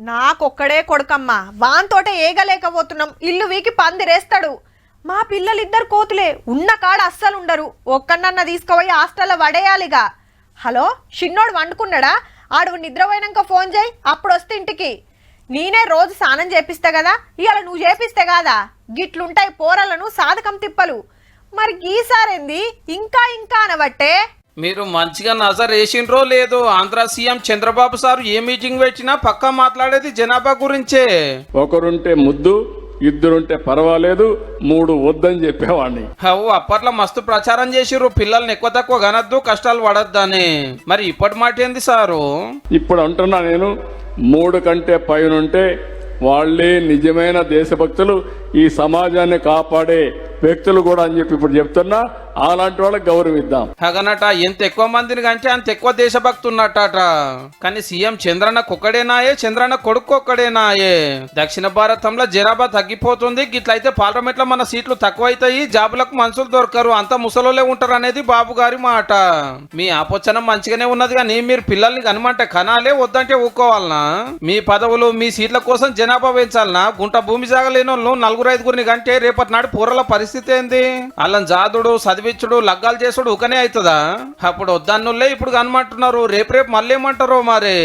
నాకొక్కడే కొడుకమ్మా, వాంతోటే ఏగలేకపోతున్నాం. ఇల్లు వీకి పందిరేస్తాడు. మా పిల్లలిద్దరు కోతులే, ఉన్న కాడ అస్సలు ఉండరు. ఒక్కనన్న తీసుకుపోయి హాస్టల్లో వడేయాలిగా. హలో, షిన్నోడు వండుకున్నాడా? ఆడు నిద్రపోయినాక ఫోన్ చేయి, అప్పుడు వస్తే ఇంటికి. నేనే రోజు స్నానం చేపిస్తా కదా, ఇవాళ నువ్వు చేపిస్తే కాదా? గిట్లుంటాయి పోరలను సాధకం తిప్పలు. మరి గీసారేంది ఇంకా ఇంకా అనబట్టే? మీరు మంచిగా నజర్ వేసిండ్రో లేదో, ఆంధ్ర సీఎం చంద్రబాబు సార్ ఏ మీటింగ్ పెట్టినా పక్కా మాట్లాడేది జనాభా గురించే. ఒకరుంటే ముద్దు, ఇద్దరుంటే పర్వాలేదు, మూడు వద్దని చెప్పేవాడిని. అప్పట్లో మస్తు ప్రచారం చేసిర్రు, పిల్లల్ని ఎక్కువ తక్కువ కనద్దు, కష్టాలు పడద్దని. మరి ఇప్పటి మాట ఏంది సారు? ఇప్పుడు అంటున్నా నేను, 3 కంటే పైనుంటే వాళ్ళే నిజమైన దేశభక్తులు, ఈ సమాజాన్ని కాపాడే వ్యక్తులు కూడా అని చెప్పి ఇప్పుడు చెప్తున్నా. అలాంటి వాళ్ళకి గౌరవిద్దాం. హగనట ఎంత ఎక్కువ మందిని కంటే అంత ఎక్కువ దేశభక్తి ఉన్నట్ట. కానీ సీఎం చంద్రన్న ఒక్కడేనాయే, చంద్రన్న కొడుకు ఒక్కడేనాయే. దక్షిణ భారతంలో జనాభా తగ్గిపోతుంది, గిట్లయితే పార్లమెంట్ లో మన సీట్లు తక్కువైతాయి, జాబులకు మనుషులు దొరకరు, అంత ముసలోలే ఉంటారు అనేది బాబు గారి మాట. మీ ఆపోచనం మంచిగానే ఉన్నది, కానీ మీరు పిల్లల్ని కనమంటే కనాలే, వద్దంటే ఊక్కోవాలనా? మీ పదవులు మీ సీట్ల కోసం జనాభా పెంచాలనా? గుంట భూమి జాగలేని వాళ్ళు 4-5 కంటే రేపటి నాడు పూర్వల పరిస్థితి ఏంది? వాళ్ళని జాదుడు, చదివించుడు, లగ్గాలు చేసుడు ఊకనే అవుతుందా? అప్పుడు వద్దన్నులే ఇప్పుడు కనమంటున్నారు, రేపు మళ్ళీ ఏమంటారో మరి.